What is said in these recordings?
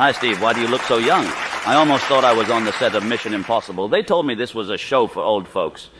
Hi, Steve. Why do you look so young? I almost thought I was on the set of Mission Impossible. They told me this was a show for old folks.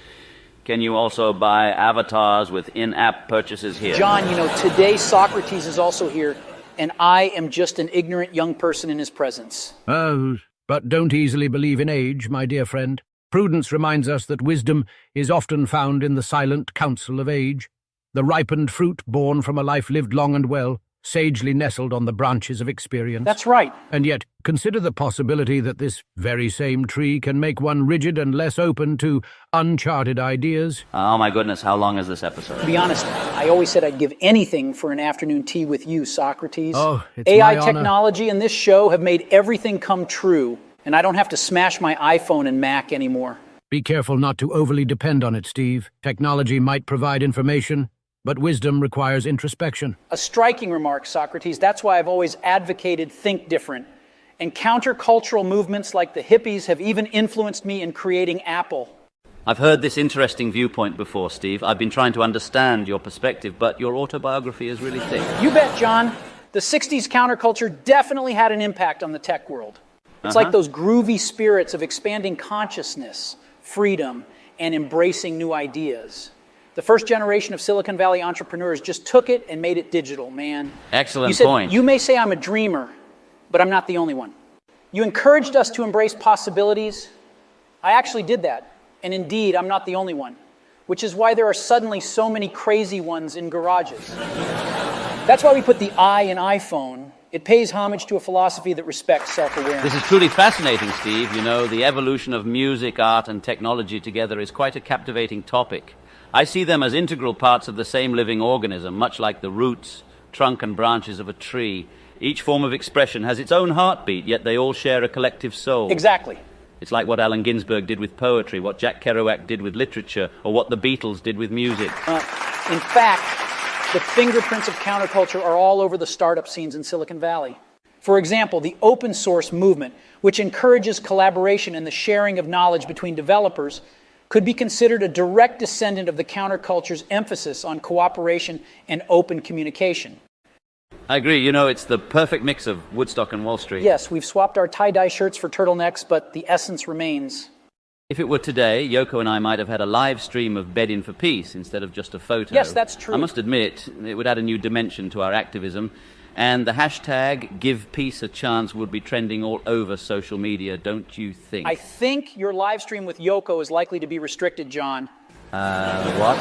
Can you also buy avatars with in-app purchases here? John, today Socrates is also here, and I am just an ignorant young person in his presence. Oh, but don't easily believe in age, my dear friend. Prudence reminds us that wisdom is often found in the silent counsel of age, the ripened fruit born from a life lived long and well, sagely nestled on the branches of experience. That's right. And yet, consider the possibility that this very same tree can make one rigid and less open to uncharted ideas. Oh, my goodness, how long is this episode? To be honest, I always said I'd give anything for an afternoon tea with you, Socrates. Oh, it's AI my honor. technology and this show have made everything come true, and I don't have to smash my iPhone and Mac anymore. Be careful not to overly depend on it, Steve. Technology might provide information, but wisdom requires introspection. A striking remark, Socrates. That's why I've always advocated think different. And countercultural movements like the hippies have even influenced me in creating Apple. I've heard this interesting viewpoint before, Steve. I've been trying to understand your perspective, but your autobiography is really thick. You bet, John. The 60s counterculture definitely had an impact on the tech world. It's like those groovy spirits of expanding consciousness, freedom, and embracing new ideas. The first generation of Silicon Valley entrepreneurs just took it and made it digital, man. Excellent point. You may say I'm a dreamer, but I'm not the only one. You encouraged us to embrace possibilities. I actually did that. And indeed, I'm not the only one, which is why there are suddenly so many crazy ones in garages. That's why we put the I in iPhone. It pays homage to a philosophy that respects self-awareness. This is truly fascinating, Steve. The evolution of music, art, and technology together is quite a captivating topic. I see them as integral parts of the same living organism, much like the roots, trunk, and branches of a tree. Each form of expression has its own heartbeat, yet they all share a collective soul. Exactly. It's like what Allen Ginsberg did with poetry, what Jack Kerouac did with literature, or what the Beatles did with music. In fact, the fingerprints of counterculture are all over the startup scenes in Silicon Valley. For example, the open source movement, which encourages collaboration and the sharing of knowledge between developers, could be considered a direct descendant of the counterculture's emphasis on cooperation and open communication. I agree. It's the perfect mix of Woodstock and Wall Street. Yes, we've swapped our tie-dye shirts for turtlenecks, but the essence remains. If it were today, Yoko and I might have had a live stream of Bedding for Peace instead of just a photo. Yes, that's true. I must admit, it would add a new dimension to our activism. And the hashtag Give Peace a Chance would be trending all over social media, don't you think? I think your live stream with Yoko is likely to be restricted, John. What?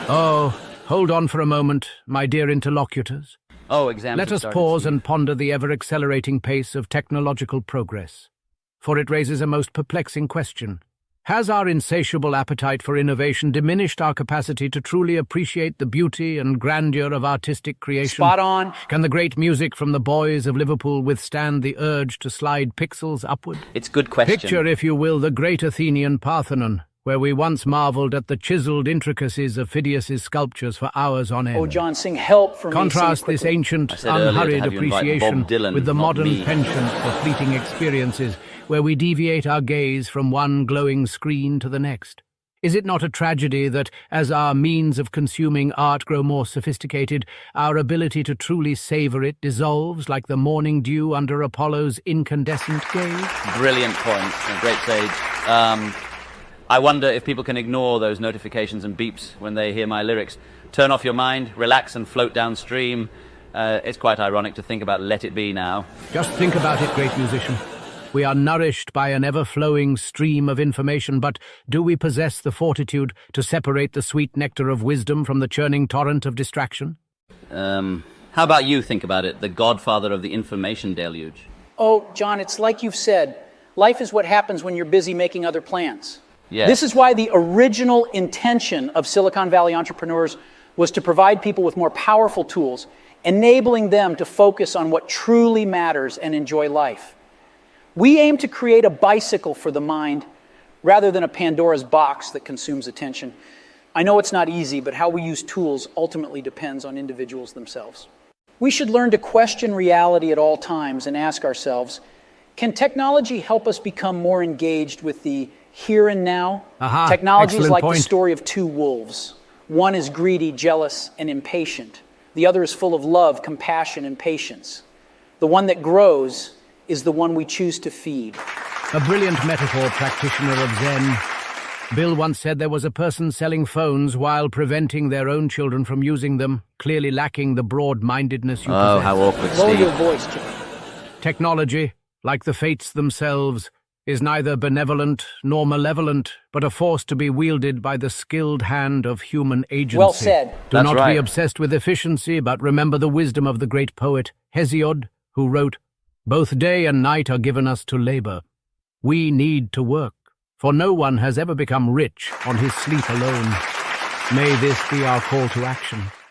Oh, hold on for a moment, my dear interlocutors. Oh, exams. Let us pause and ponder the ever-accelerating pace of technological progress, for it raises a most perplexing question. Has our insatiable appetite for innovation diminished our capacity to truly appreciate the beauty and grandeur of artistic creation? Spot on. Can the great music from the boys of Liverpool withstand the urge to slide pixels upward? It's a good question. Picture, if you will, the great Athenian Parthenon, where we once marveled at the chiseled intricacies of Phidias's sculptures for hours on end. Oh, John, sing Help for me. Contrast this ancient, unhurried appreciation Dylan, with the modern me. penchant for fleeting experiences, where we deviate our gaze from one glowing screen to the next. Is it not a tragedy that, as our means of consuming art grow more sophisticated, our ability to truly savor it dissolves like the morning dew under Apollo's incandescent gaze? Brilliant point. A great sage. I wonder if people can ignore those notifications and beeps when they hear my lyrics. Turn off your mind, relax and float downstream. It's quite ironic to think about Let It Be now. Just think about it, great musician. We are nourished by an ever-flowing stream of information, but do we possess the fortitude to separate the sweet nectar of wisdom from the churning torrent of distraction? How about you think about it, the godfather of the information deluge? Oh, John, it's like you've said. Life is what happens when you're busy making other plans. Yes. This is why the original intention of Silicon Valley entrepreneurs was to provide people with more powerful tools, enabling them to focus on what truly matters and enjoy life. We aim to create a bicycle for the mind rather than a Pandora's box that consumes attention. I know it's not easy, but how we use tools ultimately depends on individuals themselves. We should learn to question reality at all times and ask ourselves, can technology help us become more engaged with the here and now? Technology is like the story of two wolves. One is greedy, jealous, and impatient. The other is full of love, compassion, and patience. The one that grows is the one we choose to feed. A brilliant metaphor practitioner of Zen. Bill once said there was a person selling phones while preventing their own children from using them, clearly lacking the broad-mindedness you Oh, possess. how awkward, Lower your Steve. voice, Jim. Technology, like the fates themselves, is neither benevolent nor malevolent, but a force to be wielded by the skilled hand of human agency. Well said. Do That's not right. be obsessed with efficiency, but remember the wisdom of the great poet Hesiod, who wrote, "Both day and night are given us to labor. We need to work, for no one has ever become rich on his sleep alone." May this be our call to action.